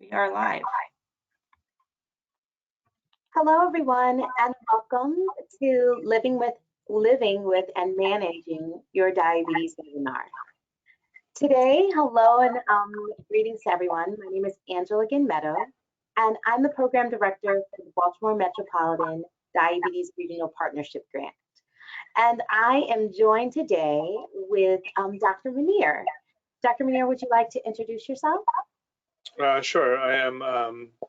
We are live. Hello, everyone, and welcome to Living with and Managing Your Diabetes webinar. Today, hello and greetings to everyone. My name is Angela Meadow, and I'm the Program Director for the Baltimore Metropolitan Diabetes Regional Partnership Grant. And I am joined today with Dr. Munir. Dr. Munir, would you like to introduce yourself? Sure. I am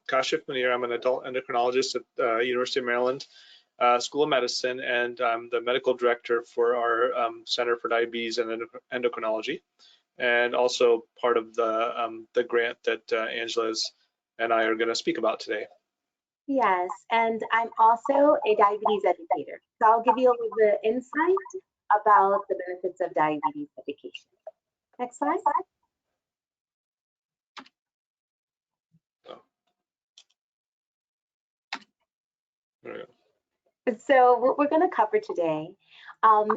Kashif Munir. I'm an adult endocrinologist at University of Maryland School of Medicine, and I'm the medical director for our Center for Diabetes and Endocrinology, and also part of the grant that Angela and I are going to speak about today. Yes, and I'm also a diabetes educator. So I'll give you a little bit of insight about the benefits of diabetes education. Next slide. There we go. So what we're going to cover today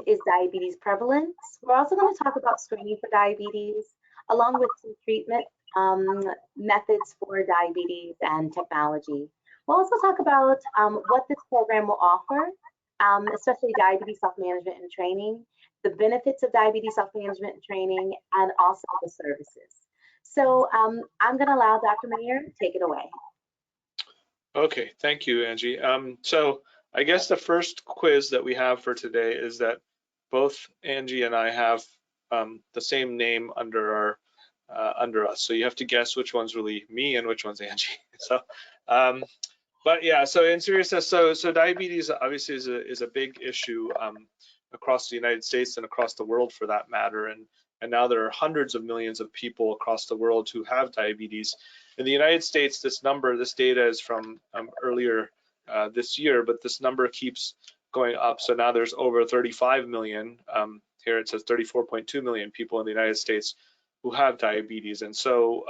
is diabetes prevalence. We're also going to talk about screening for diabetes, along with some treatment methods for diabetes and technology. We'll also talk about what this program will offer, especially diabetes self-management and training, the benefits of diabetes self-management and training, and also the services. So I'm going to allow Dr. Munir to take it away. Okay, thank you, Angie. So I guess the first quiz that we have for today is that both Angie and I have the same name under us. So you have to guess which one's really me and which one's Angie. So, but yeah. So in seriousness, so diabetes obviously is a big issue across the United States and across the world for that matter. And now there are hundreds of millions of people across the world who have diabetes. In the United States, this data is from earlier this year, but this number keeps going up. So now there's over 35 million. Here it says 34.2 million people in the United States who have diabetes. And so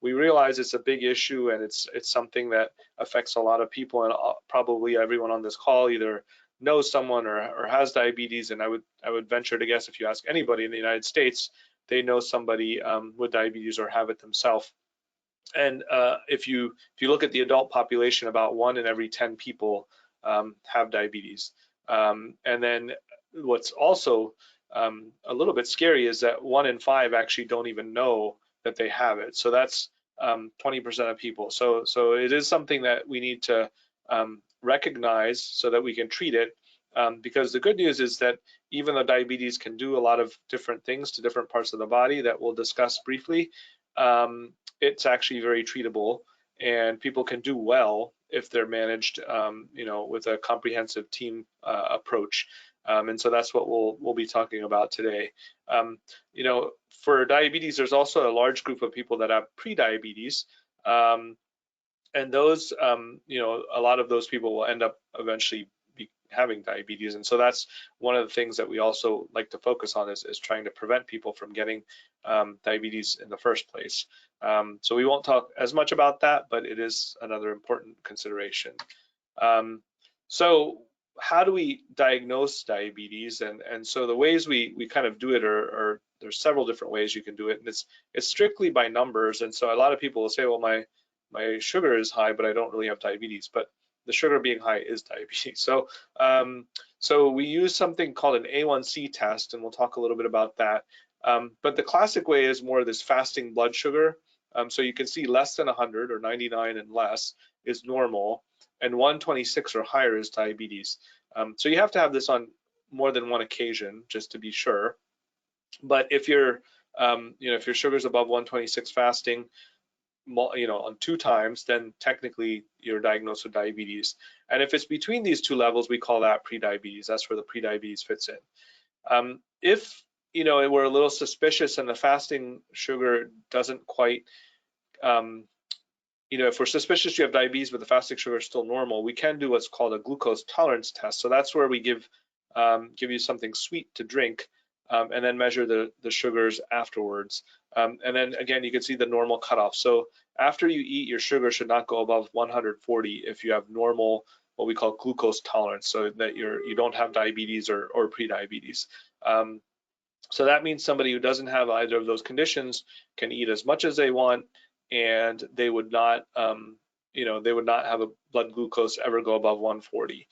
we realize it's a big issue, and it's something that affects a lot of people, and probably everyone on this call either knows someone or has diabetes. And I would venture to guess if you ask anybody in the United States, they know somebody with diabetes or have it themselves. And if you look at the adult population, about 1 in every 10 people have diabetes. And then what's also a little bit scary is that 1 in 5 actually don't even know that they have it. So that's 20% of people. So it is something that we need to recognize so that we can treat it. Because the good news is that even though diabetes can do a lot of different things to different parts of the body that we'll discuss briefly, it's actually very treatable, and people can do well if they're managed, with a comprehensive team approach. And so that's what we'll be talking about today. For diabetes, there's also a large group of people that have prediabetes, and those, a lot of those people will end up eventually having diabetes. And so that's one of the things that we also like to focus on is trying to prevent people from getting diabetes in the first place. So we won't talk as much about that, but it is another important consideration. So how do we diagnose diabetes? And so the ways we kind of do it are there's several different ways you can do it, and it's strictly by numbers. And so a lot of people will say, well, my sugar is high, but I don't really have diabetes. But the sugar being high is diabetes. So so we use something called an A1c test, and we'll talk a little bit about that. But the classic way is more this fasting blood sugar. So you can see less than 100 or 99 and less is normal, and 126 or higher is diabetes. So you have to have this on more than one occasion just to be sure. But if your sugar is above 126 fasting, on 2 times, then technically you're diagnosed with diabetes. And if it's between these 2 levels, we call that prediabetes. That's where the prediabetes fits in. If we're a little suspicious and the fasting sugar doesn't quite, if we're suspicious you have diabetes but the fasting sugar is still normal, we can do what's called a glucose tolerance test. So that's where we give you something sweet to drink, and then measure the sugars afterwards. And then again, you can see the normal cutoff. So after you eat, your sugar should not go above 140 if you have normal, what we call glucose tolerance, so that you don't have diabetes or prediabetes. So that means somebody who doesn't have either of those conditions can eat as much as they want, and they would not, they would not have a blood glucose ever go above 140.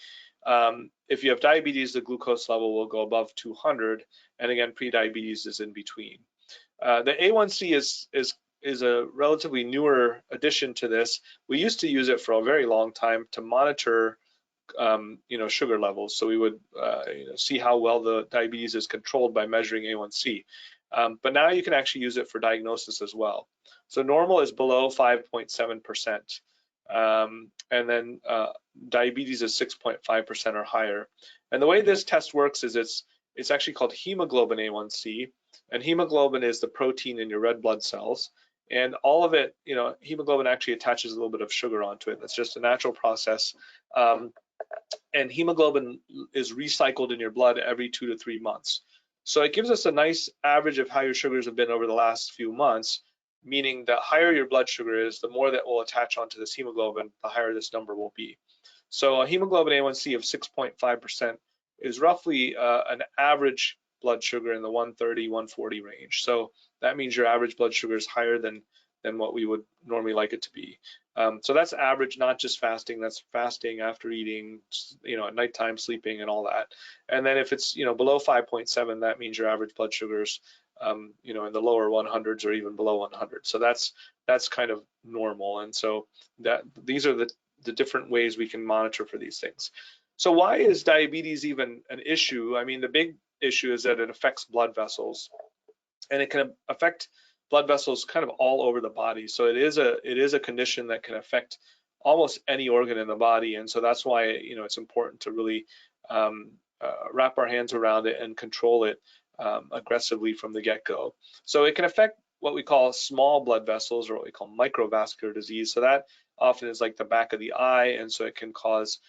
If you have diabetes, the glucose level will go above 200, and again, prediabetes is in between. The A1c is a relatively newer addition to this. We used to use it for a very long time to monitor sugar levels. So we would see how well the diabetes is controlled by measuring A1c. But now you can actually use it for diagnosis as well. So normal is below 5.7%. And then diabetes is 6.5% or higher. And the way this test works is it's actually called hemoglobin A1c, and hemoglobin is the protein in your red blood cells. And all of it, hemoglobin actually attaches a little bit of sugar onto it. That's just a natural process. And hemoglobin is recycled in your blood every 2 to 3 months. So it gives us a nice average of how your sugars have been over the last few months, meaning the higher your blood sugar is, the more that will attach onto this hemoglobin, the higher this number will be. So a hemoglobin A1c of 6.5% is roughly an average blood sugar in the 130, 140 range. So that means your average blood sugar is higher than what we would normally like it to be. So that's average, not just fasting. That's fasting after eating, at nighttime, sleeping, and all that. And then if it's below 5.7, that means your average blood sugars, in the lower 100s or even below 100. So that's kind of normal. And so these are the different ways we can monitor for these things. So why is diabetes even an issue? I mean, the big issue is that it affects blood vessels, and it can affect blood vessels kind of all over the body. So it is a condition that can affect almost any organ in the body, and so that's why it's important to really wrap our hands around it and control it aggressively from the get-go. So it can affect what we call small blood vessels, or what we call microvascular disease. So that often is like the back of the eye, and so it can cause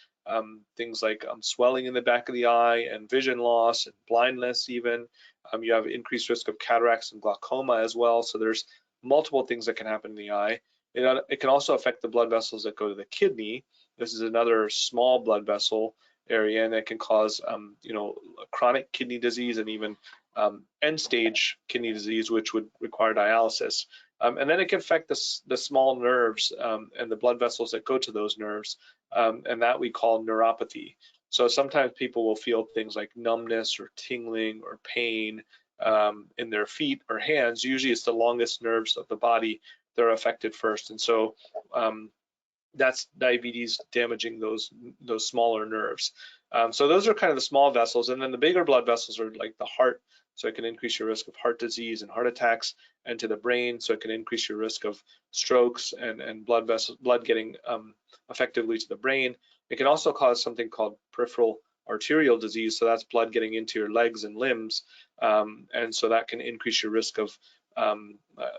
things like swelling in the back of the eye, and vision loss, and blindness even. You have increased risk of cataracts and glaucoma as well. So there's multiple things that can happen in the eye. It can also affect the blood vessels that go to the kidney. This is another small blood vessel area, and it can cause chronic kidney disease, and even end-stage kidney disease, which would require dialysis. And then it can affect the small nerves and the blood vessels that go to those nerves, and that we call neuropathy. So sometimes people will feel things like numbness or tingling or pain in their feet or hands. Usually it's the longest nerves of the body that are affected first. And so that's diabetes damaging those smaller nerves. So those are kind of the small vessels. And then the bigger blood vessels are like the heart. So it can increase your risk of heart disease and heart attacks, and to the brain. So it can increase your risk of strokes and blood getting effectively to the brain. It can also cause something called peripheral arterial disease. So that's blood getting into your legs and limbs. And so that can increase your risk of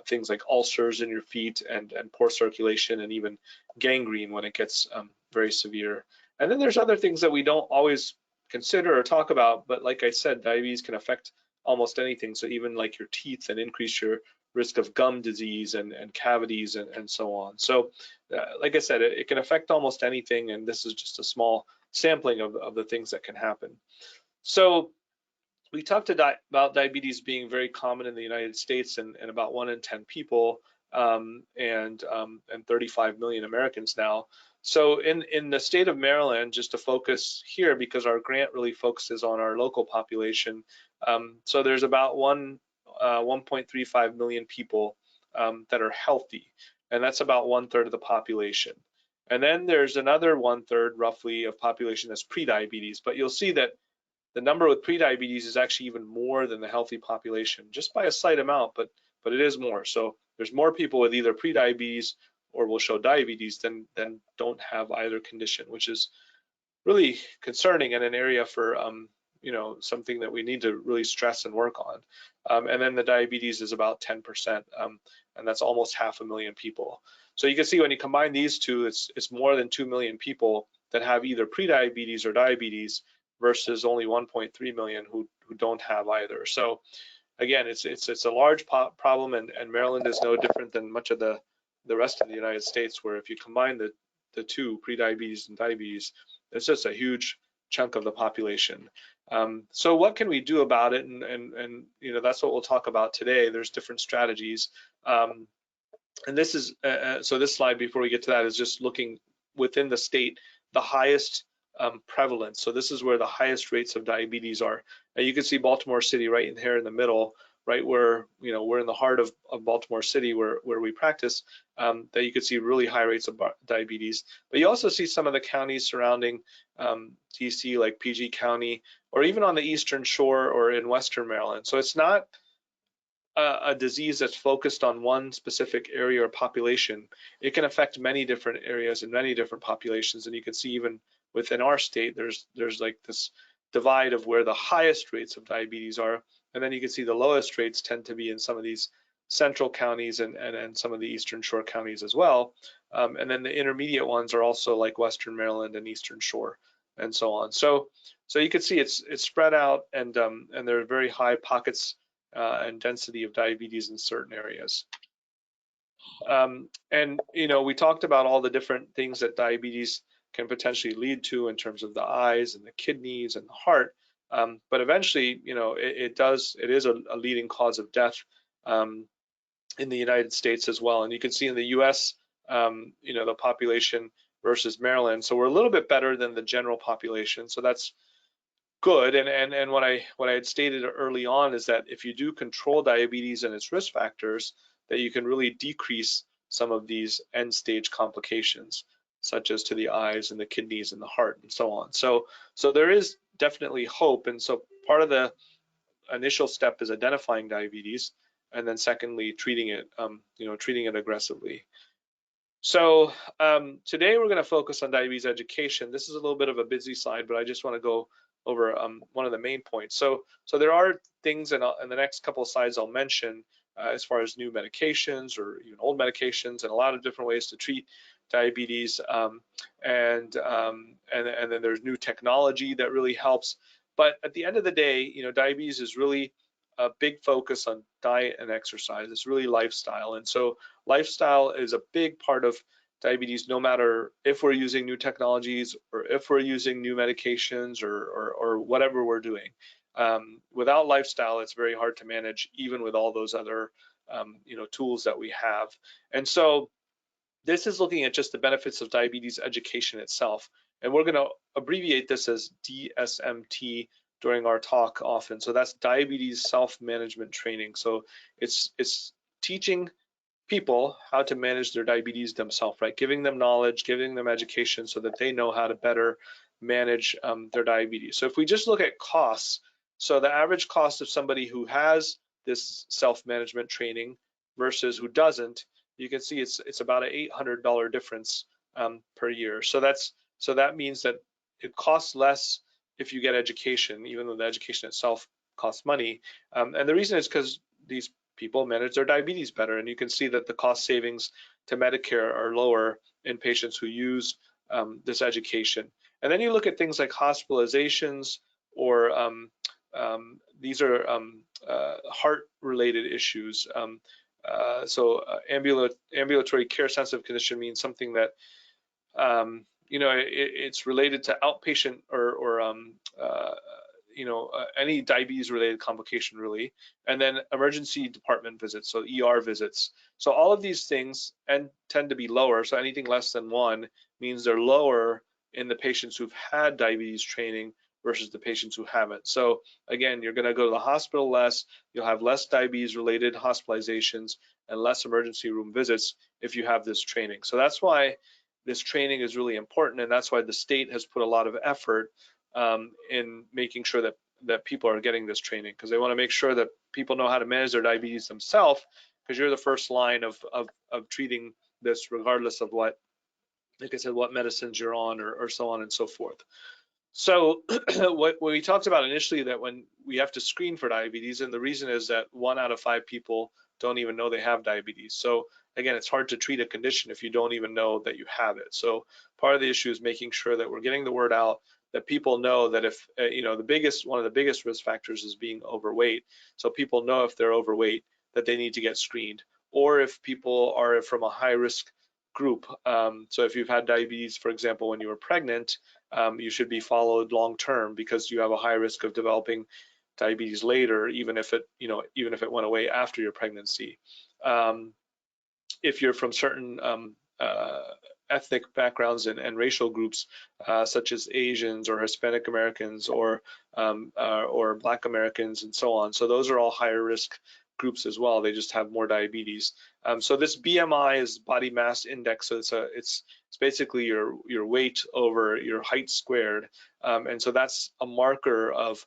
things like ulcers in your feet, and poor circulation, and even gangrene when it gets very severe. And then there's other things that we don't always consider or talk about, but like I said, diabetes can affect almost anything. So even like your teeth, and increase your risk of gum disease and cavities and so on. So like I said, it can affect almost anything, and this is just a small sampling of the things that can happen. So we talked about diabetes being very common in the United States, and about 1 in 10 people, and 35 million Americans now. So in the state of Maryland, just to focus here, because our grant really focuses on our local population, so there's about 1.35 million people that are healthy, and that's about 1/3 of the population. And then there's another 1/3 roughly of population that's prediabetes, but you'll see that the number with prediabetes is actually even more than the healthy population, just by a slight amount, but it is more. So there's more people with either prediabetes or will show diabetes than don't have either condition, which is really concerning, and an area for something that we need to really stress and work on. And then the diabetes is about 10%, and that's almost 500,000 people. So you can see when you combine these two, it's more than 2 million people that have either prediabetes or diabetes, versus only 1.3 million who don't have either. So again, it's a large problem, and Maryland is no different than much of the rest of the United States, where if you combine the two, prediabetes and diabetes, it's just a huge chunk of the population. So what can we do about it? And that's what we'll talk about today. There's different strategies. And this is, so this slide before we get to that is just looking within the state, the highest prevalence. So this is where the highest rates of diabetes are. And you can see Baltimore City right in here in the middle, right where, we're in the heart of Baltimore City where we practice, that you could see really high rates of diabetes. But you also see some of the counties surrounding DC, like PG County, or even on the Eastern Shore or in Western Maryland. So it's not a disease that's focused on one specific area or population. It can affect many different areas and many different populations. And you can see even within our state, there's like this divide of where the highest rates of diabetes are. And then you can see the lowest rates tend to be in some of these central counties and some of the Eastern Shore counties as well. And then the intermediate ones are also like Western Maryland and Eastern Shore and so on. So you can see it's spread out, and there are very high pockets and density of diabetes in certain areas. And we talked about all the different things that diabetes can potentially lead to in terms of the eyes and the kidneys and the heart. But eventually, it is a leading cause of death in the United States as well. And you can see in the US, the population versus Maryland. So we're a little bit better than the general population. So that's good. And what I had stated early on is that if you do control diabetes and its risk factors, that you can really decrease some of these end stage complications, such as to the eyes and the kidneys and the heart and so on. So there is definitely hope. And so part of the initial step is identifying diabetes, and then secondly, treating it, treating it aggressively. So today we're going to focus on diabetes education. This is a little bit of a busy slide, but I just want to go over one of the main points. So there are things in the next couple of slides I'll mention as far as new medications or even old medications, and a lot of different ways to treat diabetes. And then there's new technology that really helps. But at the end of the day, diabetes is really a big focus on diet and exercise. It's really lifestyle. And so lifestyle is a big part of diabetes, no matter if we're using new technologies or if we're using new medications or whatever we're doing. Without lifestyle, it's very hard to manage, even with all those other tools that we have. And so this is looking at just the benefits of diabetes education itself. And we're going to abbreviate this as DSMT during our talk often. So that's diabetes self-management training. So it's teaching people how to manage their diabetes themselves, right? Giving them knowledge, giving them education so that they know how to better manage their diabetes. So if we just look at costs, so the average cost of somebody who has this self-management training versus who doesn't, you can see it's about an $800 difference per year. So that means that it costs less if you get education, even though the education itself costs money. And the reason is because these people manage their diabetes better, and you can see that the cost savings to Medicare are lower in patients who use this education. And then you look at things like hospitalizations, or these are heart-related issues. So ambulatory care sensitive condition means something that it's related to outpatient or any diabetes related complication really, and then emergency department visits, so ER visits. So all of these things tend to be lower. So anything less than 1 means they're lower in the patients who've had diabetes training versus the patients who haven't. So again, you're going to go to the hospital less, you'll have less diabetes related hospitalizations and less emergency room visits if you have this training. So that's why this training is really important, and that's why the state has put a lot of effort in making sure that people are getting this training, because they want to make sure that people know how to manage their diabetes themselves, because you're the first line of treating this, regardless of what, like I said, what medicines you're on or so on and so forth. So what we talked about initially, that when we have to screen for diabetes, and the reason is that 1 out of 5 people don't even know they have diabetes. So again, it's hard to treat a condition if you don't even know that you have it. So part of the issue is making sure that we're getting the word out, that people know that if, one of the biggest risk factors is being overweight. So people know if they're overweight that they need to get screened, or if people are from a high risk group. So if you've had diabetes, for example, when you were pregnant, you should be followed long term, because you have a high risk of developing diabetes later, even if it went away after your pregnancy. if you're from certain ethnic backgrounds and racial groups, such as Asians or Hispanic Americans or Black Americans and so on. So those are all higher risk groups as well. They just have more diabetes. So this BMI is body mass index. So it's basically your weight over your height squared, and so that's a marker of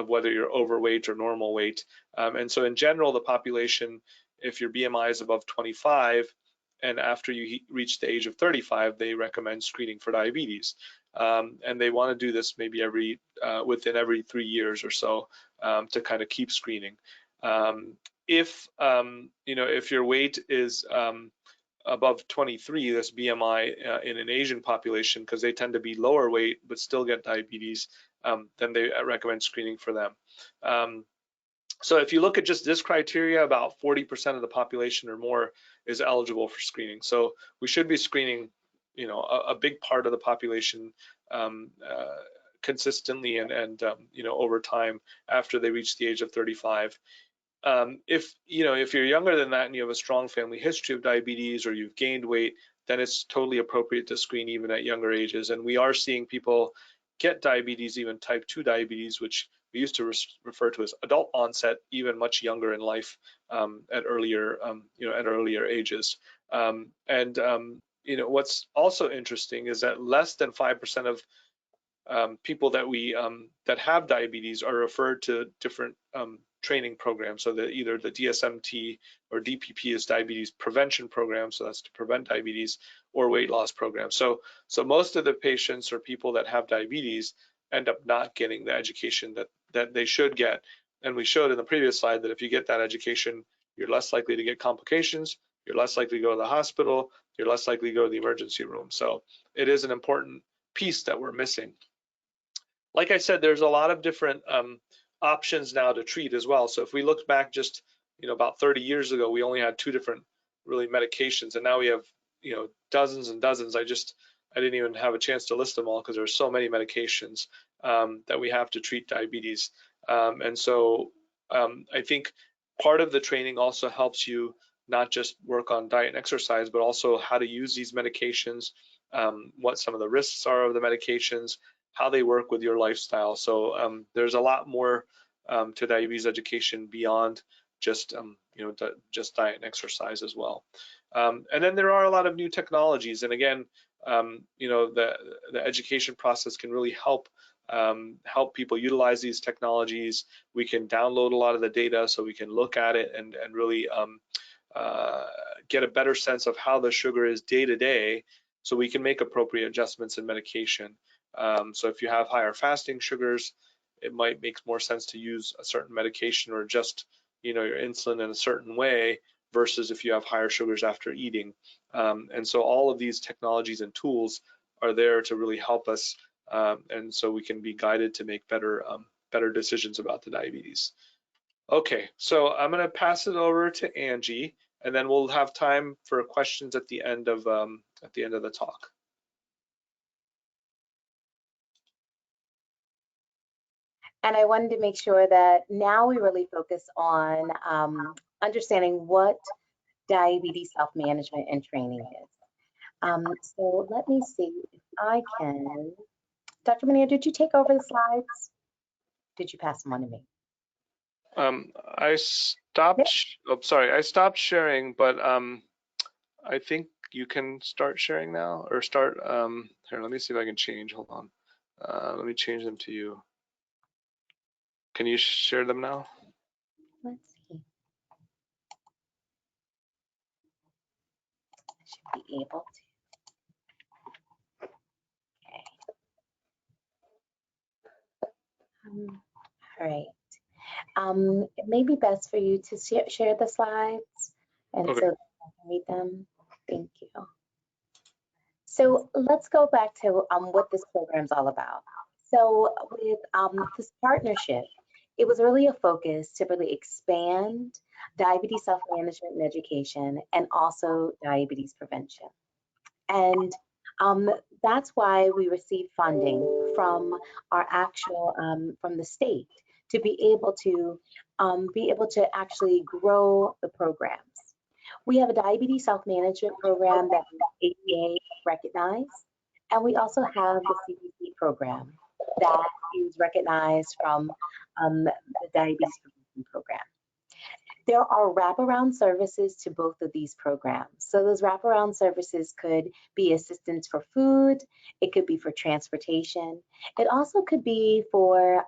whether you're overweight or normal weight. And so in general, the population, if your BMI is above 25, and after you reach the age of 35, they recommend screening for diabetes. And they want to do this maybe within every 3 years or so, to kind of keep screening. If your weight is above 23, this BMI in an Asian population, because they tend to be lower weight but still get diabetes, then they recommend screening for them. So if you look at just this criteria, about 40% of the population or more is eligible for screening. So we should be screening, a big part of the population consistently and over time after they reach the age of 35. If you're younger than that and you have a strong family history of diabetes or you've gained weight, then it's totally appropriate to screen even at younger ages. And we are seeing people get diabetes, even type 2 diabetes, which we used to refer to as adult onset, even much younger in life, at earlier ages. What's also interesting is that less than 5% of people that have diabetes are referred to different training programs. So that either the DSMT or DPP is diabetes prevention program, so that's to prevent diabetes, or weight loss program. So most of the patients or people that have diabetes end up not getting the education that they should get. And we showed in the previous slide that if you get that education, you're less likely to get complications, you're less likely to go to the hospital, you're less likely to go to the emergency room. So it is an important piece that we're missing. Like I said, there's a lot of different options now to treat as well. So if we look back just about 30 years ago, we only had 2 different really medications, and now we have dozens and dozens. I didn't even have a chance to list them all because there's so many medications that we have to treat diabetes. And so I think part of the training also helps you not just work on diet and exercise, but also how to use these medications, what some of the risks are of the medications, how they work with your lifestyle. So there's a lot more to diabetes education beyond just just diet and exercise as well. And then there are a lot of new technologies, and again, the education process can really help people utilize these technologies. We can download a lot of the data so we can look at it and really get a better sense of how the sugar is day to day, so we can make appropriate adjustments in medication. So if you have higher fasting sugars, it might make more sense to use a certain medication or adjust your insulin in a certain way versus if you have higher sugars after eating. And so all of these technologies and tools are there to really help us, and so we can be guided to make better decisions about the diabetes. Okay, so I'm going to pass it over to Angie, and then we'll have time for questions at the end of the talk. And I wanted to make sure that now we really focus on understanding what diabetes self-management and training is. So let me see if I can. Dr. Munir, did you take over the slides? Did you pass them on to me? I stopped. Oh, sorry, I stopped sharing, but I think you can start sharing now, or start. Here, let me see if I can change. Hold on. Let me change them to you. Can you share them now? Let's see. I should be able to. Okay. All right. It may be best for you to share the slides, and Okay. so I can read them. Thank you. So let's go back to what this program is all about. So with this partnership, it was really a focus to really expand diabetes self-management and education, and also diabetes prevention. And that's why we received funding from our actual, from the state, to be able to actually grow the programs. We have a diabetes self-management program that is ADA recognized, and we also have the CDC program that is recognized from the Diabetes Prevention Program. There are wraparound services to both of these programs. So those wraparound services could be assistance for food, it could be for transportation, it also could be for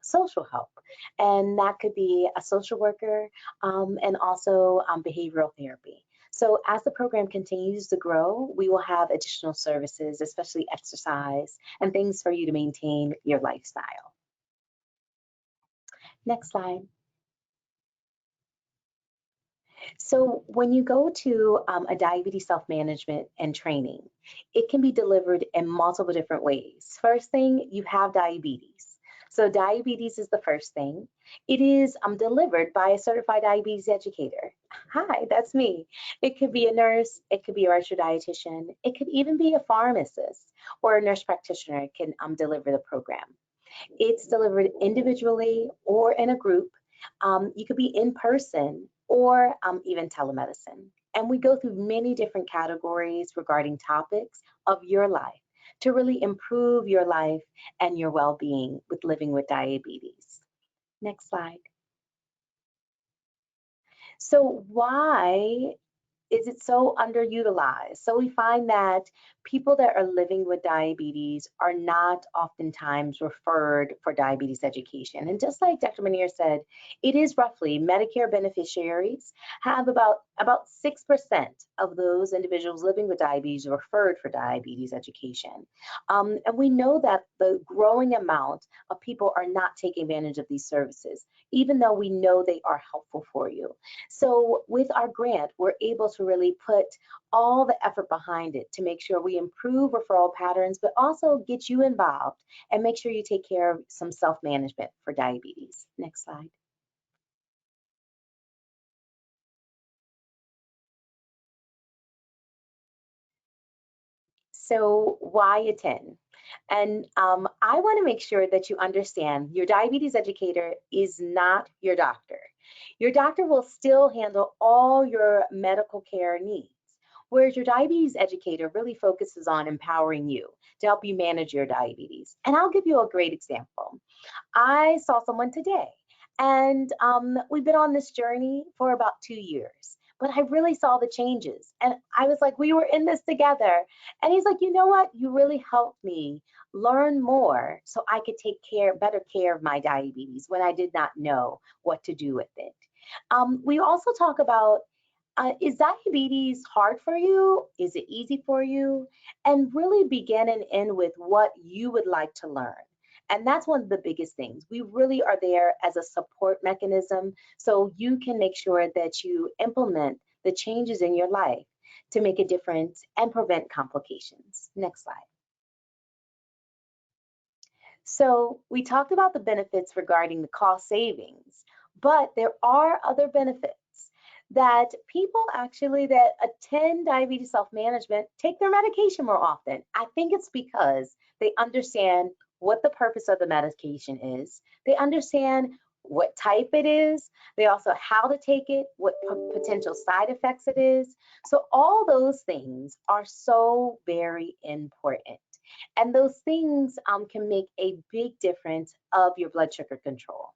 social help, and that could be a social worker and also behavioral therapy. So as the program continues to grow, we will have additional services, especially exercise and things for you to maintain your lifestyle. Next slide. So when you go to a diabetes self-management and training, it can be delivered in multiple different ways. First thing, you have diabetes. So diabetes is the first thing. It is delivered by a certified diabetes educator. Hi, that's me. It could be a nurse, it could be a registered dietitian, it could even be a pharmacist or a nurse practitioner can deliver the program. It's delivered individually or in a group. You could be in person or even telemedicine. And we go through many different categories regarding topics of your life to really improve your life and your well-being with living with diabetes. Next slide. So why is it so underutilized? So we find that people that are living with diabetes are not oftentimes referred for diabetes education. And just like Dr. Manier said, it is roughly Medicare beneficiaries have about 6% of those individuals living with diabetes referred for diabetes education. And we know that the growing amount of people are not taking advantage of these services, even though we know they are helpful for you. So with our grant, we're able to really put all the effort behind it to make sure we improve referral patterns, but also get you involved and make sure you take care of some self-management for diabetes. Next slide. So why attend? And I want to make sure that you understand your diabetes educator is not your doctor. Your doctor will still handle all your medical care needs, whereas your diabetes educator really focuses on empowering you to help you manage your diabetes. And I'll give you a great example. I saw someone today, and we've been on this journey for about 2 years. But I really saw the changes, and I was like, we were in this together. And he's like, you know what? You really helped me learn more so I could take better care of my diabetes when I did not know what to do with it. We also talk about is diabetes hard for you? Is it easy for you? And really begin and end with what you would like to learn. And that's one of the biggest things. We really are there as a support mechanism so you can make sure that you implement the changes in your life to make a difference and prevent complications. Next slide. So we talked about the benefits regarding the cost savings, but there are other benefits that people actually that attend diabetes self-management take their medication more often. I think it's because they understand what the purpose of the medication is. They understand what type it is. They also how to take it, what potential side effects it is. So all those things are so very important. And those things can make a big difference of your blood sugar control.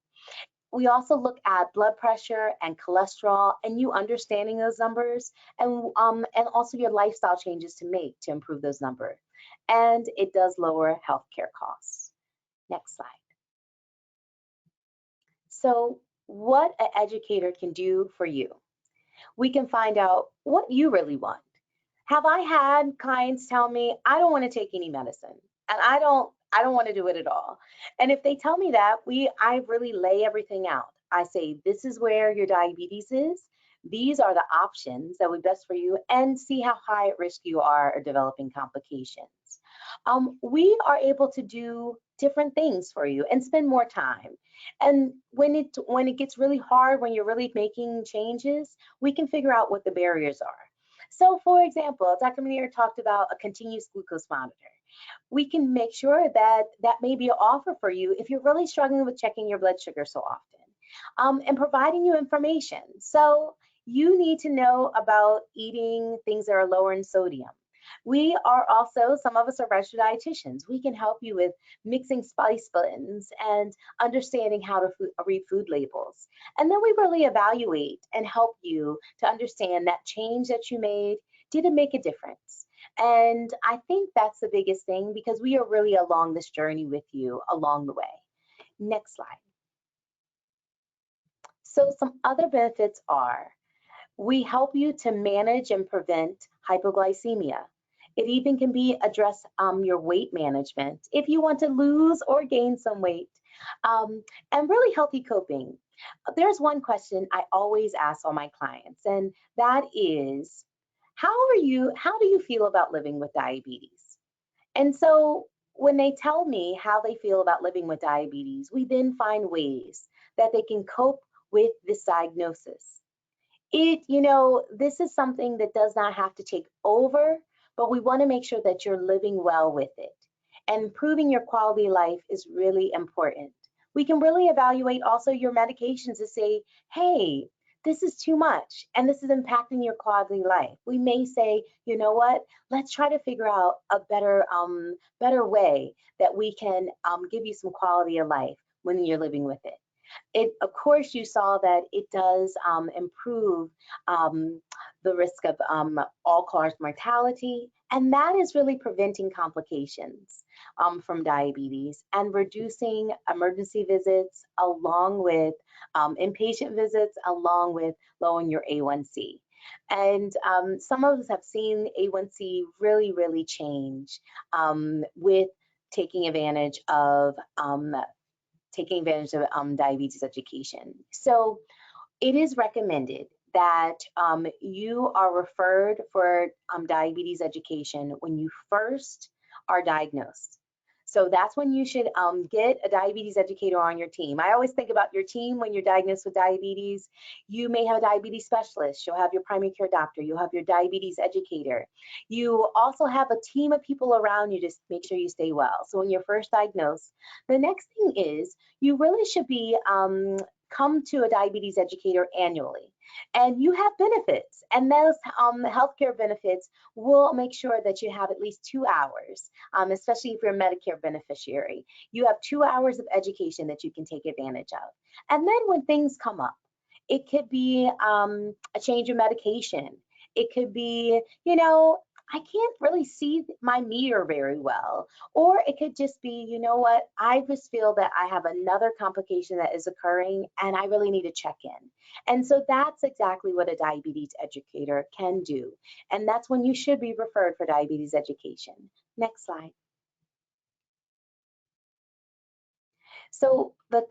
We also look at blood pressure and cholesterol and you understanding those numbers and also your lifestyle changes to make to improve those numbers. And it does lower healthcare costs. Next slide. So what an educator can do for you. We can find out what you really want. Have I had clients tell me, I don't want to take any medicine and I don't want to do it at all. And if they tell me that, I really lay everything out. I say, this is where your diabetes is. These are the options that would be best for you and see how high at risk you are of developing complications. We are able to do different things for you and spend more time. And when it gets really hard, when you're really making changes, we can figure out what the barriers are. So for example, Dr. Manier talked about a continuous glucose monitor. We can make sure that that may be an offer for you if you're really struggling with checking your blood sugar so often, and providing you information. So You need to know about eating things that are lower in sodium. We are also, some of us are registered dietitians. We can help you with mixing spice blends and understanding how to read food labels. And then we really evaluate and help you to understand that change that you made, did it make a difference? And I think that's the biggest thing, because we are really along this journey with you along the way. Next slide. So some other benefits are, we help you to manage and prevent hypoglycemia. It even can be address your weight management if you want to lose or gain some weight, and really healthy coping. There's one question I always ask all my clients, and that is, how do you feel about living with diabetes? And so when they tell me how they feel about living with diabetes, we then find ways that they can cope with this diagnosis. This is something that does not have to take over, but we want to make sure that you're living well with it. And improving your quality of life is really important. We can really evaluate also your medications to say, hey, this is too much and this is impacting your quality of life. We may say, you know what, let's try to figure out a better way that we can give you some quality of life when you're living with it. Of course, you saw that it does improve the risk of all-cause mortality, and that is really preventing complications from diabetes and reducing emergency visits, along with inpatient visits, along with lowering your A1c. And some of us have seen A1c really, really change with taking advantage of diabetes education. So it is recommended that you are referred for diabetes education when you first are diagnosed. So that's when you should get a diabetes educator on your team. I always think about your team when you're diagnosed with diabetes. You may have a diabetes specialist, you'll have your primary care doctor, you'll have your diabetes educator. You also have a team of people around you to make sure you stay well. So when you're first diagnosed, the next thing is you really should be come to a diabetes educator annually. And you have benefits, and those healthcare benefits will make sure that you have at least 2 hours, especially if you're a Medicare beneficiary. You have 2 hours of education that you can take advantage of. And then when things come up, it could be a change of medication. It could be, I can't really see my meter very well. Or it could just be, you know what, I just feel that I have another complication that is occurring and I really need to check in. And so that's exactly what a diabetes educator can do. And that's when you should be referred for diabetes education. Next slide. So the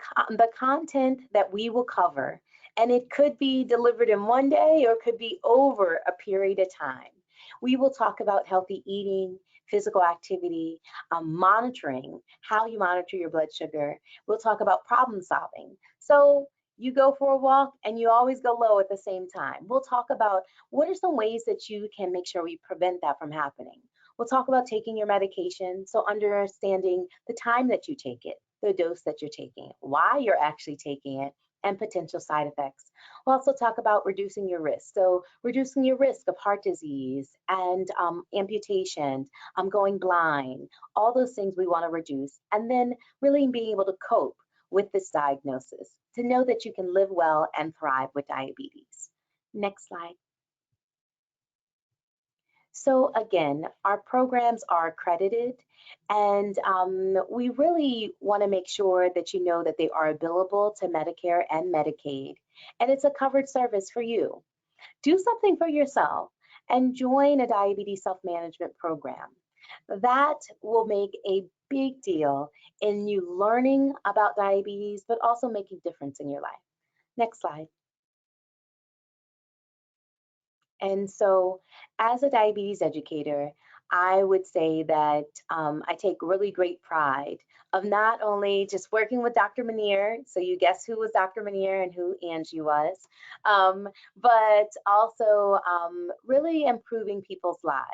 content that we will cover, and it could be delivered in one day or it could be over a period of time. We will talk about healthy eating, physical activity, monitoring, how you monitor your blood sugar. We'll talk about problem solving. So you go for a walk and you always go low at the same time. We'll talk about what are some ways that you can make sure we prevent that from happening. We'll talk about taking your medication, so understanding the time that you take it, the dose that you're taking it, why you're actually taking it, and potential side effects. We'll also talk about reducing your risk. So reducing your risk of heart disease and amputation, going blind, all those things we want to reduce. And then really being able to cope with this diagnosis, to know that you can live well and thrive with diabetes. Next slide. So again, our programs are accredited, and we really want to make sure that you know that they are billable to Medicare and Medicaid, and it's a covered service for you. Do something for yourself and join a diabetes self-management program. That will make a big deal in you learning about diabetes, but also making a difference in your life. Next slide. And so, as a diabetes educator, I would say that I take really great pride of not only just working with Dr. Manier, so you guess who was Dr. Manier and who Angie was, but also really improving people's lives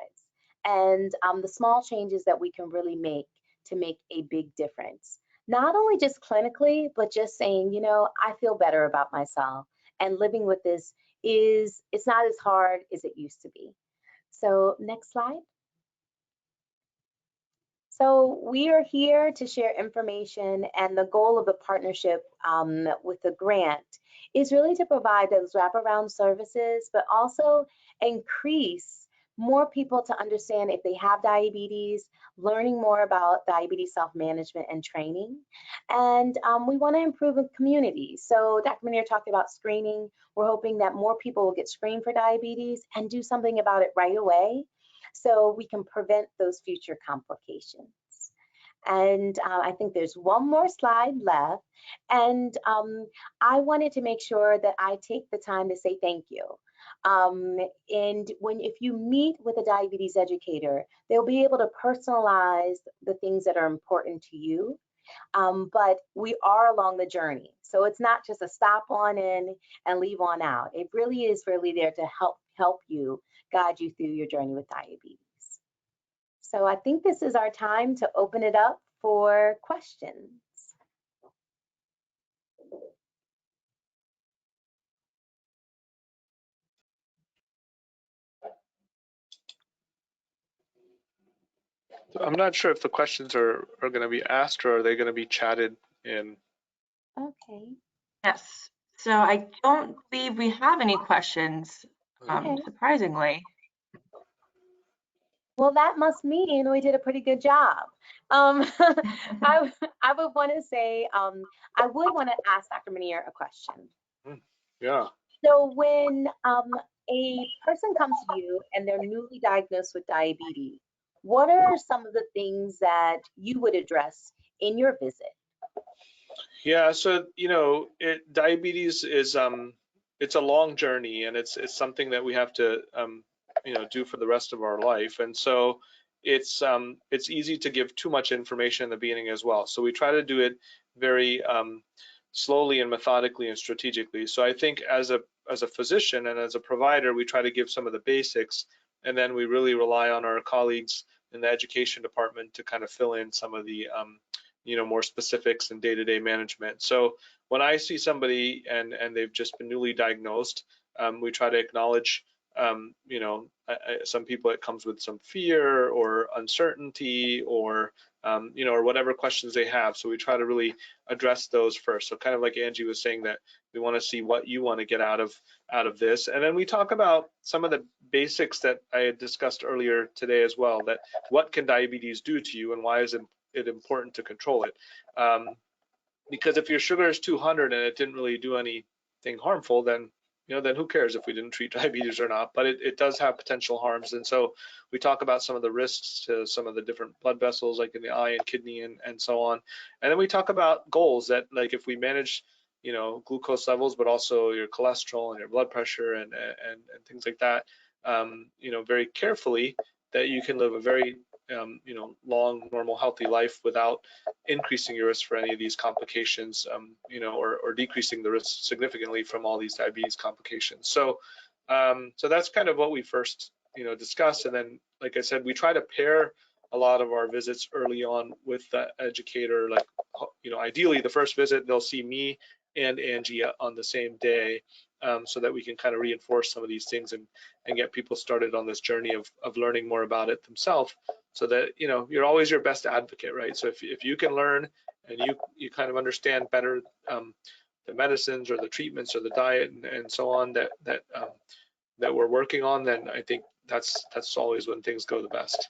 and the small changes that we can really make to make a big difference. Not only just clinically, but just saying, I feel better about myself and living with this it's not as hard as it used to be. So next slide. So we are here to share information, and the goal of the partnership with the grant is really to provide those wraparound services, but also increase more people to understand if they have diabetes, learning more about diabetes self-management and training. And we want to improve the community. So Dr. Munir talked about screening. We're hoping that more people will get screened for diabetes and do something about it right away, so we can prevent those future complications. And I think there's one more slide left. And I wanted to make sure that I take the time to say thank you. And if you meet with a diabetes educator, they'll be able to personalize the things that are important to you. But we are along the journey. So it's not just a stop on in and leave on out. It really is really there to help you, guide you through your journey with diabetes. So I think this is our time to open it up for questions. So I'm not sure if the questions are going to be asked or are they going to be chatted in. Okay. Yes. So I don't believe we have any questions, Okay. surprisingly. Well, that must mean we did a pretty good job. I would want to say, I would want to ask Dr. Munir a question. Yeah. So when a person comes to you and they're newly diagnosed with diabetes, what are some of the things that you would address in your visit? Yeah, so diabetes is it's a long journey, and it's something that we have to do for the rest of our life. And so it's easy to give too much information in the beginning as well. So we try to do it very slowly and methodically and strategically. So I think as a physician and as a provider, we try to give some of the basics, and then we really rely on our colleagues in the education department to kind of fill in some of the more specifics and day-to-day management. So when I see somebody and they've just been newly diagnosed, we try to acknowledge, some people it comes with some fear or uncertainty or or whatever questions they have. So we try to really address those first. So kind of like Angie was saying, that we want to see what you want to get out of this, and then we talk about some of the basics that I had discussed earlier today as well. That what can diabetes do to you, and why is it important to control it? Because if your sugar is 200 and it didn't really do anything harmful, then then who cares if we didn't treat diabetes or not? But it does have potential harms, and so we talk about some of the risks to some of the different blood vessels, like in the eye and kidney and so on. And then we talk about goals that, like, if we manage glucose levels, but also your cholesterol and your blood pressure and things like that, very carefully, that you can live a very long, normal, healthy life without increasing your risk for any of these complications, or decreasing the risk significantly from all these diabetes complications. So, so that's kind of what we first, discuss. And then, like I said, we try to pair a lot of our visits early on with the educator. Like, ideally, the first visit, they'll see me and Angie on the same day, so that we can kind of reinforce some of these things and get people started on this journey of learning more about it themselves, so that you're always your best advocate, right? So if you can learn and you kind of understand better the medicines or the treatments or the diet and so on that we're working on, then I think that's always when things go the best.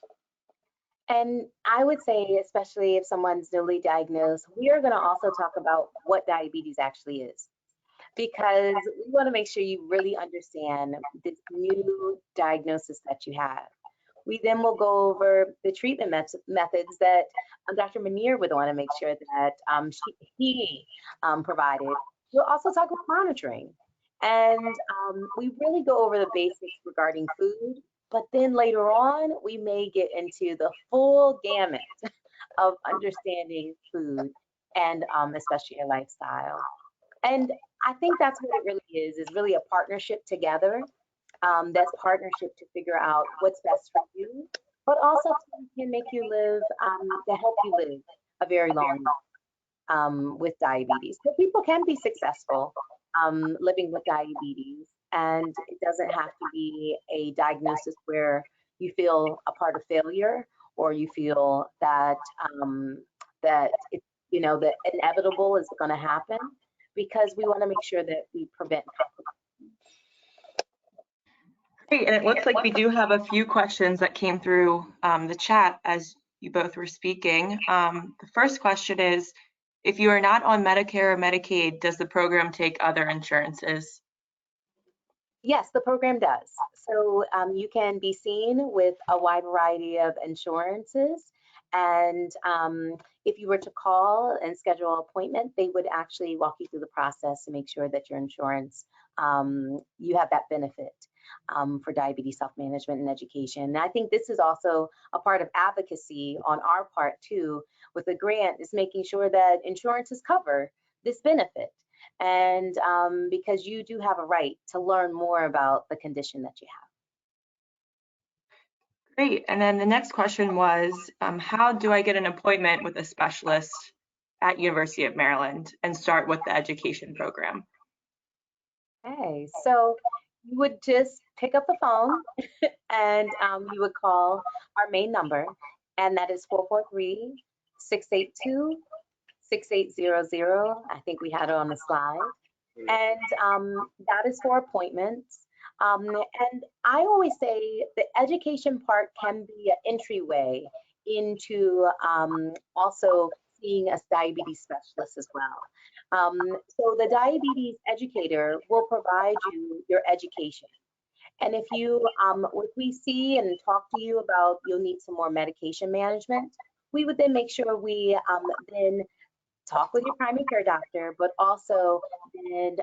And I would say, especially if someone's newly diagnosed, we are going to also talk about what diabetes actually is, because we want to make sure you really understand this new diagnosis that you have. We then will go over the treatment methods that Dr. Munir would want to make sure that he provided. We'll also talk about monitoring. And we really go over the basics regarding food, but then later on, we may get into the full gamut of understanding food and especially your lifestyle. And I think that's what it really is really a partnership together. That's partnership to figure out what's best for you, but also can make you live, to help you live a very long life with diabetes. So people can be successful living with diabetes. And it doesn't have to be a diagnosis where you feel a part of failure, or you feel that that it, you know, the inevitable is going to happen, because we want to make sure that we prevent complications. Great, and it looks like we do have a few questions that came through the chat as you both were speaking. The first question is, if you are not on Medicare or Medicaid, does the program take other insurances? Yes, the program does. So you can be seen with a wide variety of insurances. And if you were to call and schedule an appointment, they would actually walk you through the process to make sure that your insurance, you have that benefit for diabetes self-management and education. And I think this is also a part of advocacy on our part too, with the grant, is making sure that insurances cover this benefit. And because you do have a right to learn more about the condition that you have. Great, and then the next question was, how do I get an appointment with a specialist at University of Maryland and start with the education program? Okay, so you would just pick up the phone and you would call our main number, and that is 443-682-6800. I think we had it on the slide. And that is for appointments. And I always say the education part can be an entryway into also seeing a diabetes specialist as well. So the diabetes educator will provide you your education. And if you, if we see and talk to you about you'll need some more medication management, we would then make sure we then talk with your primary care doctor, but also then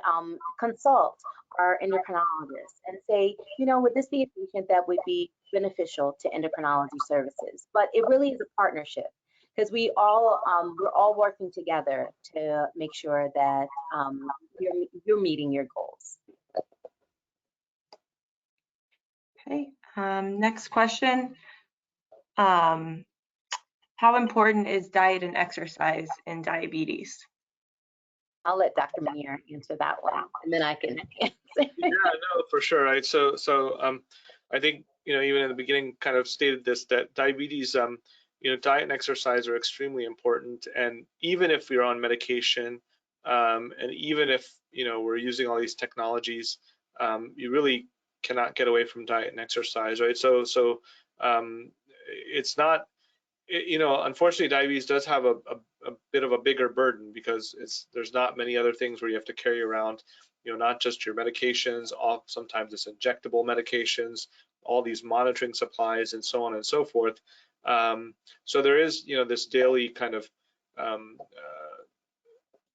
consult our endocrinologist and say, you know, would this be a patient that would be beneficial to endocrinology services? But it really is a partnership, because we all we're all working together to make sure that you're meeting your goals. Okay, next question. How important is diet and exercise in diabetes? I'll let Dr. Manier answer that one, and then I can answer. Yeah, no, for sure, right? So I think, you know, even in the beginning kind of stated this, that diabetes, you know, diet and exercise are extremely important. And even if we're on medication, and even if, you know, we're using all these technologies, you really cannot get away from diet and exercise, right? So it's not, you know, unfortunately, diabetes does have a bit of a bigger burden, because there's not many other things where you have to carry around, you know, not just your medications, sometimes it's injectable medications, all these monitoring supplies, and so on and so forth. So there is, you know, this daily kind of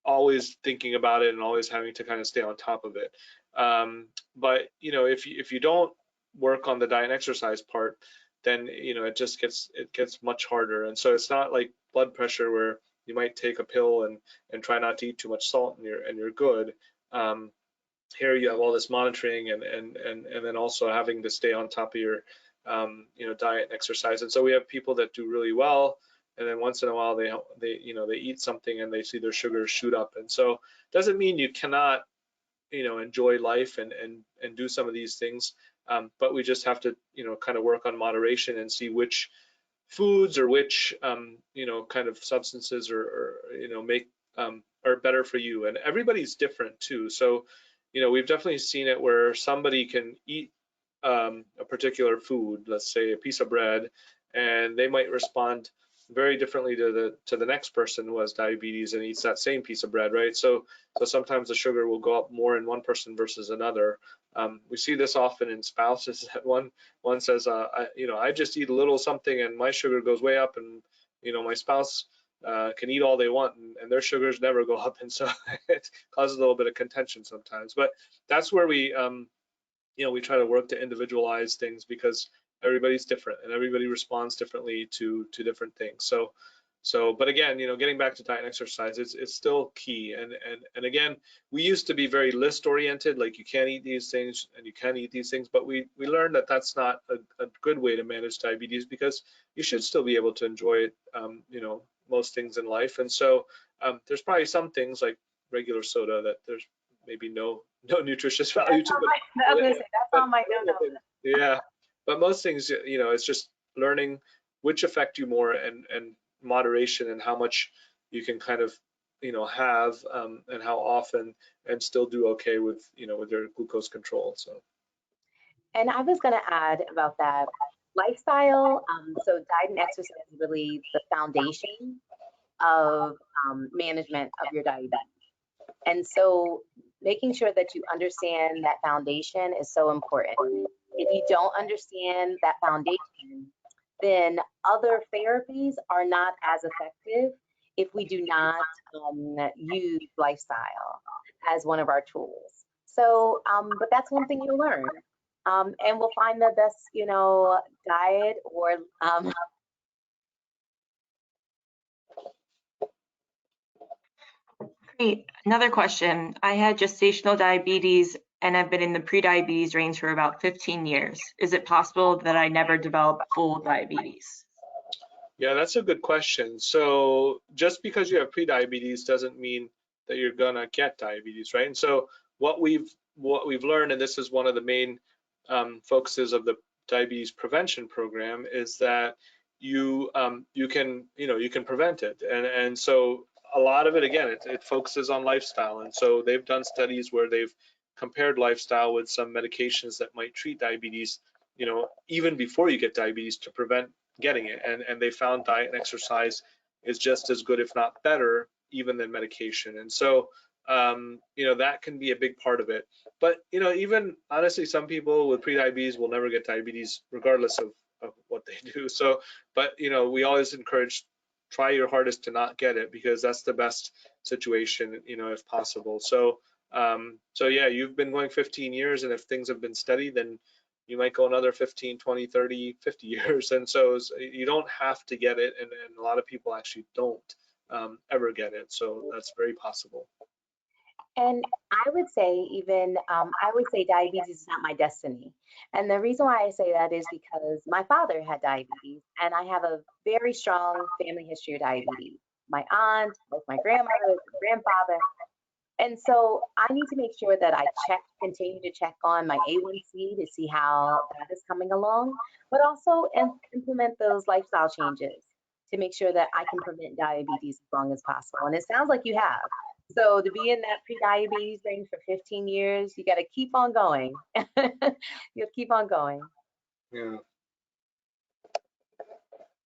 always thinking about it and always having to kind of stay on top of it. But you know, if you don't work on the diet and exercise part, then, you know, it gets much harder. And so it's not like blood pressure where you might take a pill and try not to eat too much salt and you're good. Here you have all this monitoring and then also having to stay on top of your you know, diet and exercise. And so we have people that do really well, and then once in a while they you know, they eat something and they see their sugars shoot up. And so it doesn't mean you cannot, you know, enjoy life and do some of these things, but we just have to, you know, kind of work on moderation and see which foods or which you know, kind of substances or you know, make are better for you. And everybody's different too. So, you know, we've definitely seen it where somebody can eat a particular food, let's say a piece of bread, and they might respond very differently to the next person who has diabetes and eats that same piece of bread, right? So sometimes the sugar will go up more in one person versus another. We see this often in spouses, that one says, you know, I just eat a little something and my sugar goes way up, and you know, my spouse can eat all they want and their sugars never go up, and so it causes a little bit of contention sometimes. But that's where we you know, we try to work to individualize things, because everybody's different and everybody responds differently to different things. So but again, you know, getting back to diet and exercise, it's still key. And again, we used to be very list oriented, like you can't eat these things and you can eat these things, but we learned that that's not a good way to manage diabetes, because you should still be able to enjoy it, you know, most things in life. And so there's probably some things like regular soda that there's maybe no no nutritious value to it. I was gonna say, that's on my no-no list. Yeah, but most things, it's just learning which affect you more, and moderation, and how much you can kind of, have, and how often, and still do okay with, with your glucose control. So. And I was going to add about that lifestyle. So diet and exercise is really the foundation of management of your diabetes. And so making sure that you understand that foundation is so important. If you don't understand that foundation, then other therapies are not as effective if we do not use lifestyle as one of our tools. So, but that's one thing you'll learn. And we'll find the best, diet or Great. Another question. I had gestational diabetes and I've been in the prediabetes range for about 15 years. Is it possible that I never develop full diabetes? Yeah, that's a good question. So just because you have prediabetes doesn't mean that you're gonna get diabetes, right? And so what we've learned, and this is one of the main focuses of the diabetes prevention program, is that you can prevent it, and so a lot of it, again, it focuses on lifestyle, and so they've done studies where they've compared lifestyle with some medications that might treat diabetes, even before you get diabetes, to prevent getting it, and they found diet and exercise is just as good, if not better, even than medication. And so that can be a big part of it. But even honestly, some people with prediabetes will never get diabetes regardless of what they do. So, but we always encourage, try your hardest to not get it, because that's the best situation, if possible. So so yeah, you've been going 15 years, and if things have been steady, then you might go another 15, 20, 30, 50 years. And so you don't have to get it, and a lot of people actually don't ever get it. So that's very possible. And I would say even, I would say diabetes is not my destiny. And the reason why I say that is because my father had diabetes, and I have a very strong family history of diabetes. My aunt, both my grandmother, grandfather. And so I need to make sure that I continue to check on my A1c to see how that is coming along, but also implement those lifestyle changes to make sure that I can prevent diabetes as long as possible. And it sounds like you have. So to be in that pre-diabetes range for 15 years, you got to keep on going. You keep on going. Yeah.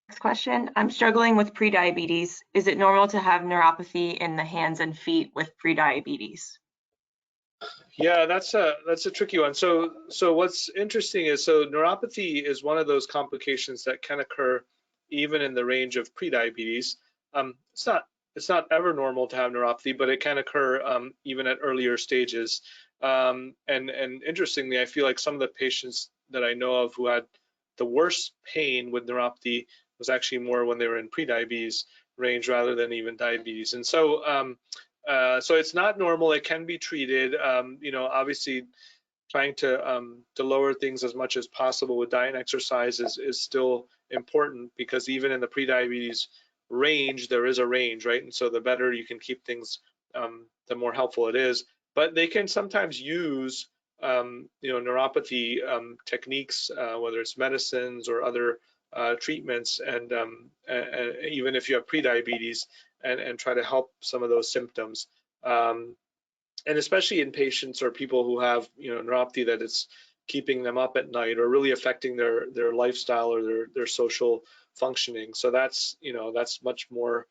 Next question. I'm struggling with prediabetes. Is it normal to have neuropathy in the hands and feet with prediabetes? Yeah, that's a tricky one. So what's interesting is, so neuropathy is one of those complications that can occur even in the range of prediabetes. It's not ever normal to have neuropathy, but it can occur even at earlier stages. And interestingly, I feel like some of the patients that I know of who had the worst pain with neuropathy was actually more when they were in prediabetes range rather than even diabetes. And so so it's not normal. It can be treated. Obviously, trying to lower things as much as possible with diet and exercise is still important, because even in the prediabetes range, there is a range, right? And so the better you can keep things, the more helpful it is. But they can sometimes use neuropathy techniques, whether it's medicines or other treatments, and even if you have prediabetes, and try to help some of those symptoms. And especially in patients or people who have neuropathy that it's keeping them up at night or really affecting their lifestyle or their social functioning. So that's that's much more,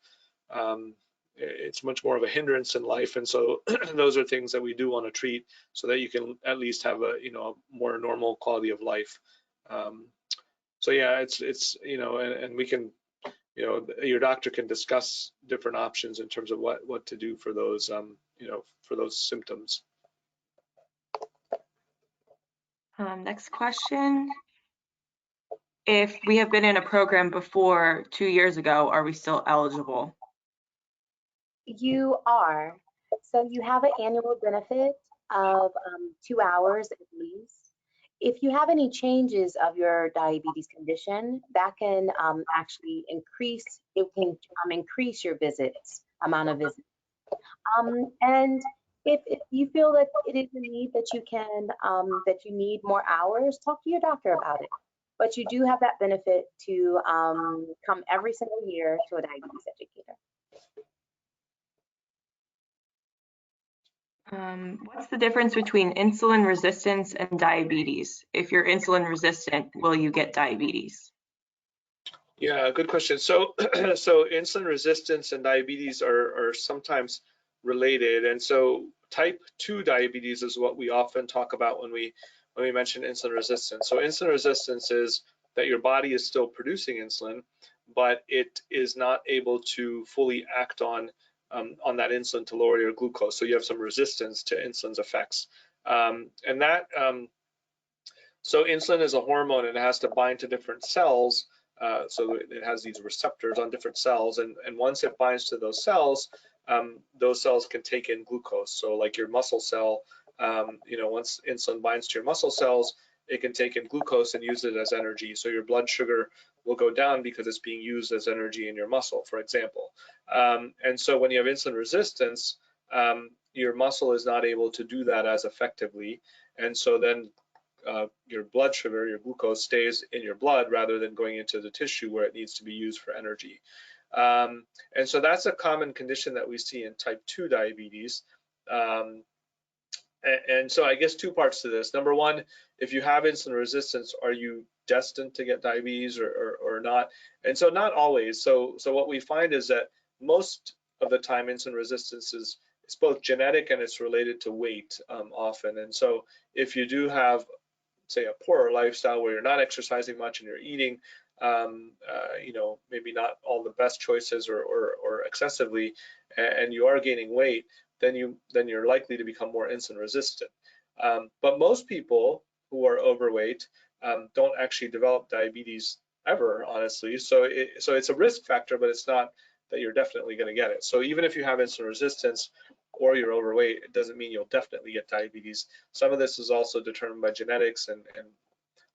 it's much more of a hindrance in life. And so those are things that we do want to treat so that you can at least have a more normal quality of life. So yeah, it's and we can, your doctor can discuss different options in terms of what to do for those for those symptoms. Next question. If we have been in a program before 2 years ago, are we still eligible? You are. So you have an annual benefit of 2 hours at least. If you have any changes of your diabetes condition, that can actually increase, it can increase your visits, amount of visits. And If you feel that it is a need that you can, that you need more hours, talk to your doctor about it. But you do have that benefit to come every single year to a diabetes educator. What's the difference between insulin resistance and diabetes? If you're insulin resistant, will you get diabetes? Yeah, good question. So, so insulin resistance and diabetes are sometimes related, and so type 2 diabetes is what we often talk about when we mention insulin resistance. So insulin resistance is that your body is still producing insulin, but it is not able to fully act on that insulin to lower your glucose. So you have some resistance to insulin's effects, and that so insulin is a hormone and it has to bind to different cells. So it has these receptors on different cells, and once it binds to those cells can take in glucose. So like your muscle cell, once insulin binds to your muscle cells, it can take in glucose and use it as energy. So your blood sugar will go down because it's being used as energy in your muscle, for example. And so when you have insulin resistance, your muscle is not able to do that as effectively. And so then your blood sugar, your glucose, stays in your blood rather than going into the tissue where it needs to be used for energy. And so that's a common condition that we see in type 2 diabetes. And so I guess two parts to this. Number one, if you have insulin resistance, are you destined to get diabetes or not? And so not always. So what we find is that most of the time insulin resistance is it's both genetic and it's related to weight often. And so if you do have, say, a poorer lifestyle where you're not exercising much and you're eating, maybe not all the best choices or excessively, and you are gaining weight, then you're likely to become more insulin resistant. But most people who are overweight don't actually develop diabetes ever, honestly. So it's a risk factor, but it's not that you're definitely going to get it. So even if you have insulin resistance or you're overweight, it doesn't mean you'll definitely get diabetes. Some of this is also determined by genetics, and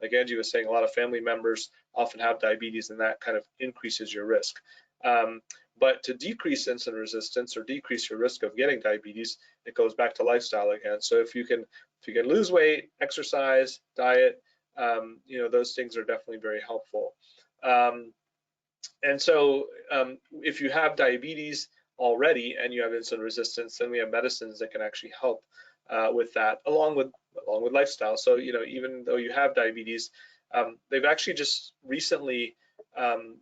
like Angie was saying, a lot of family members often have diabetes, and that kind of increases your risk. But to decrease insulin resistance or decrease your risk of getting diabetes, it goes back to lifestyle again. So if you can lose weight, exercise, diet, those things are definitely very helpful. And so if you have diabetes already and you have insulin resistance, then we have medicines that can actually help with that, along with lifestyle. So even though you have diabetes, they've actually just recently,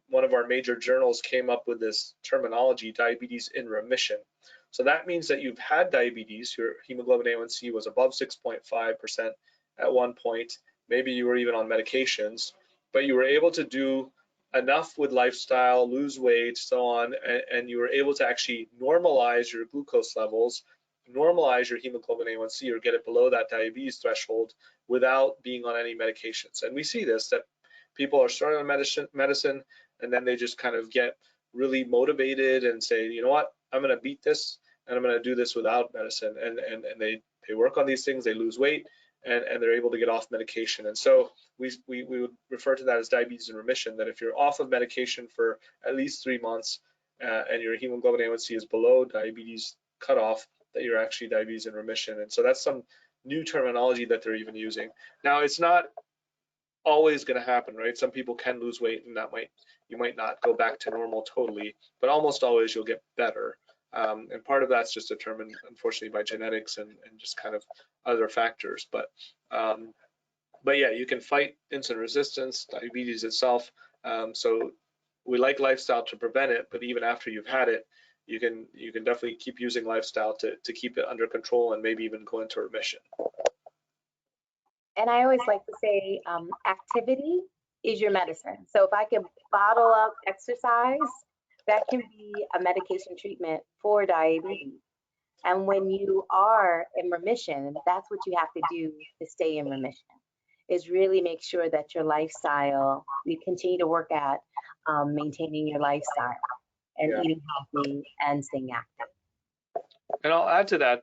one of our major journals came up with this terminology, diabetes in remission. So that means that you've had diabetes, your hemoglobin A1c was above 6.5% at one point, maybe you were even on medications, but you were able to do enough with lifestyle, lose weight, so on, and you were able to actually normalize your glucose levels, normalize your hemoglobin A1c, or get it below that diabetes threshold without being on any medications. And we see this, that people are starting on medicine and then they just kind of get really motivated and say, you know what, I'm going to beat this and I'm going to do this without medicine. And they work on these things, they lose weight, and they're able to get off medication. And so we would refer to that as diabetes in remission, that if you're off of medication for at least 3 months and your hemoglobin A1c is below diabetes cutoff, that you're actually diabetes in remission. And so that's some new terminology that they're even using. Now, it's not always going to happen, right? Some people can lose weight and you might not go back to normal totally, but almost always you'll get better. And part of that's just determined, unfortunately, by genetics and just kind of other factors. But yeah, you can fight insulin resistance, diabetes itself. So we like lifestyle to prevent it, but even after you've had it, you can definitely keep using lifestyle to keep it under control and maybe even go into remission. And I always like to say, activity is your medicine. So if I can bottle up exercise, that can be a medication treatment for diabetes. And when you are in remission, that's what you have to do to stay in remission, is really make sure that your lifestyle, you continue to work at maintaining your lifestyle and eating healthy and staying active. And I'll add to that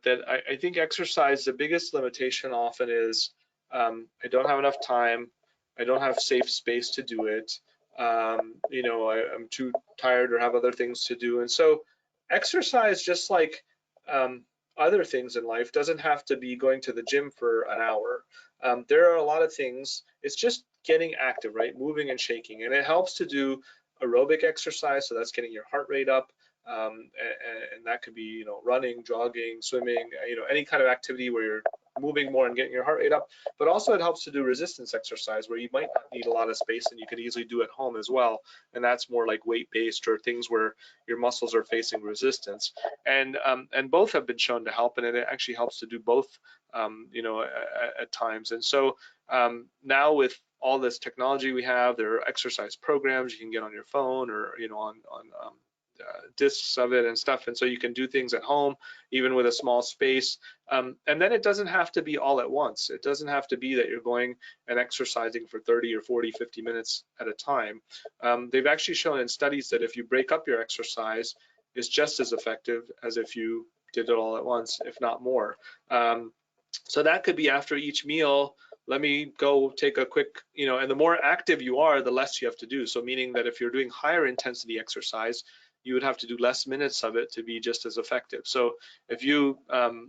I think exercise, the biggest limitation often is I don't have enough time, I don't have safe space to do it, I'm too tired or have other things to do. And so exercise, just like other things in life doesn't have to be going to the gym for an hour. There are a lot of things. It's just getting active, right? Moving and shaking, and it helps to do aerobic exercise. So that's getting your heart rate up, and that could be, you know, running, jogging, swimming, you know, any kind of activity where you're moving more and getting your heart rate up. But also it helps to do resistance exercise where you might not need a lot of space and you could easily do at home as well. And that's more like weight-based or things where your muscles are facing resistance. And both have been shown to help, and it actually helps to do both, you know, at times. And so now with all this technology we have, there are exercise programs you can get on your phone or, you know, on discs of it and stuff, and so you can do things at home even with a small space, and then it doesn't have to be all at once. It doesn't have to be that you're going and exercising for 30 or 40, 50 minutes at a time. They've actually shown in studies that if you break up your exercise, it's just as effective as if you did it all at once, if not more. So that could be after each meal, let me go take a quick, you know, and the more active you are, the less you have to do. So meaning that if you're doing higher intensity exercise, you would have to do less minutes of it to be just as effective. So if you,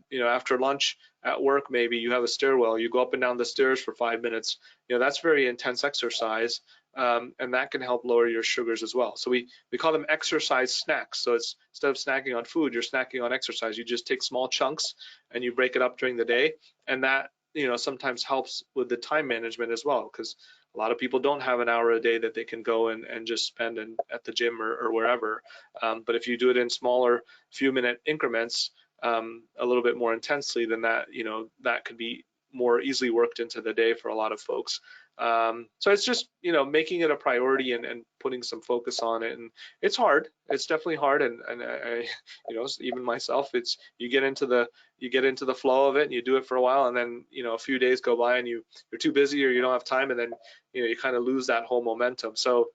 you know, after lunch at work, maybe you have a stairwell, you go up and down the stairs for 5 minutes, you know, that's very intense exercise, and that can help lower your sugars as well. So we call them exercise snacks. So it's, instead of snacking on food, you're snacking on exercise. You just take small chunks and you break it up during the day, and that, you know, sometimes helps with the time management as well, because a lot of people don't have an hour a day that they can go and just spend at the gym or wherever. But if you do it in smaller few minute increments, a little bit more intensely, then that, you know, that could be more easily worked into the day for a lot of folks. So it's just, you know, making it a priority and putting some focus on it. And it's hard. It's definitely hard. And I, you know, even myself, it's, you get into the flow of it and you do it for a while, and then, you know, a few days go by and you're too busy or you don't have time, and then, you know, you kind of lose that whole momentum. So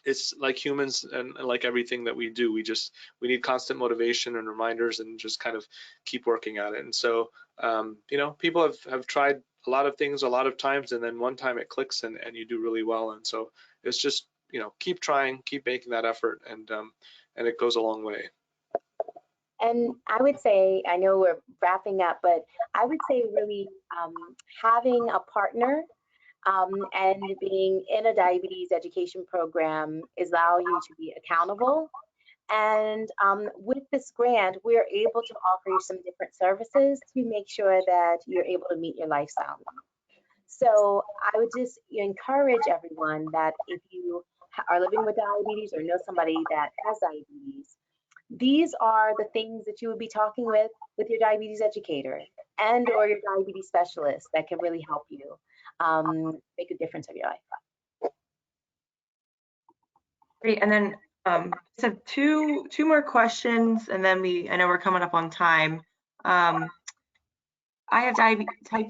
it's like humans and like everything that we do, we need constant motivation and reminders and just kind of keep working at it. And so, you know, people have tried a lot of things a lot of times, and then one time it clicks and you do really well. And so it's just, you know, keep trying, keep making that effort, and it goes a long way. And I would say, I know we're wrapping up, but I would say really having a partner and being in a diabetes education program is allow you to be accountable. And with this grant, we're able to offer you some different services to make sure that you're able to meet your lifestyle. So I would just encourage everyone that if you are living with diabetes or know somebody that has diabetes, these are the things that you would be talking with your diabetes educator and or your diabetes specialist that can really help you make a difference in your life. Great. And then so two more questions, and then I know we're coming up on time. I have type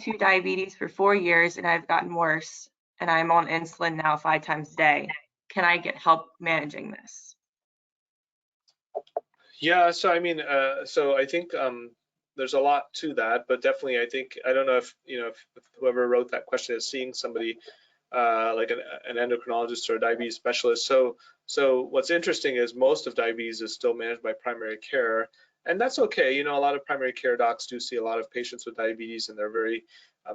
2 diabetes for 4 years, and I've gotten worse, and I'm on insulin now 5 times a day. Can I get help managing this? Yeah, so I mean, so I think there's a lot to that, but definitely I think, I don't know if, you know, if whoever wrote that question is seeing somebody like an endocrinologist or a diabetes specialist. So what's interesting is most of diabetes is still managed by primary care, and that's okay. You know, a lot of primary care docs do see a lot of patients with diabetes, and they're very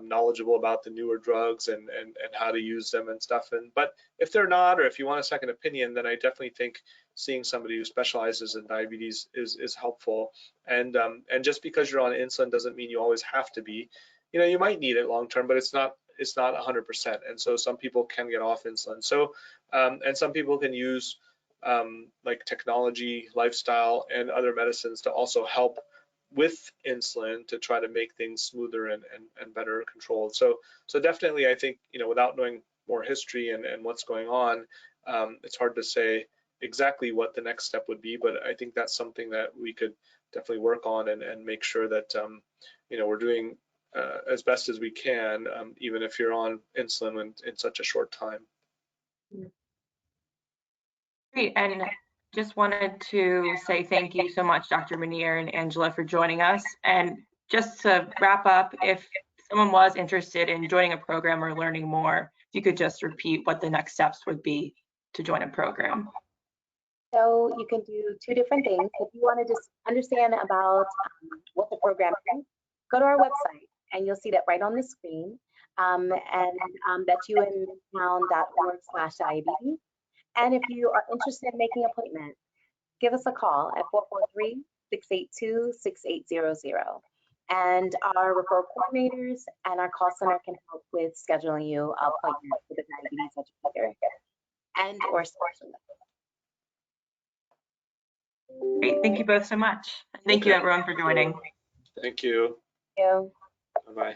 knowledgeable about the newer drugs and how to use them and stuff. But if they're not, or if you want a second opinion, then I definitely think seeing somebody who specializes in diabetes is helpful. And just because you're on insulin doesn't mean you always have to be. You know, you might need it long term, but it's not 100%. And so some people can get off insulin. So and some people can use like technology, lifestyle, and other medicines to also help with insulin to try to make things smoother and better controlled. So definitely, I think, you know, without knowing more history and what's going on, it's hard to say exactly what the next step would be, but I think that's something that we could definitely work on and make sure that, you know, we're doing as best as we can, even if you're on insulin in such a short time. Great. And just wanted to say thank you so much, Dr. Munier and Angela, for joining us. And just to wrap up, if someone was interested in joining a program or learning more, if you could just repeat what the next steps would be to join a program. So you can do two different things. If you want to just understand about what the program is, go to our website and you'll see that right on the screen. That's unmidtown.org/diabetes. And if you are interested in making an appointment, give us a call at 443-682-6800. And our referral coordinators and our call center can help with scheduling you an appointment with a diabetes educator and or specialist. Great, thank you both so much. Thank you everyone for joining. Thank you. Thank you. Bye-bye.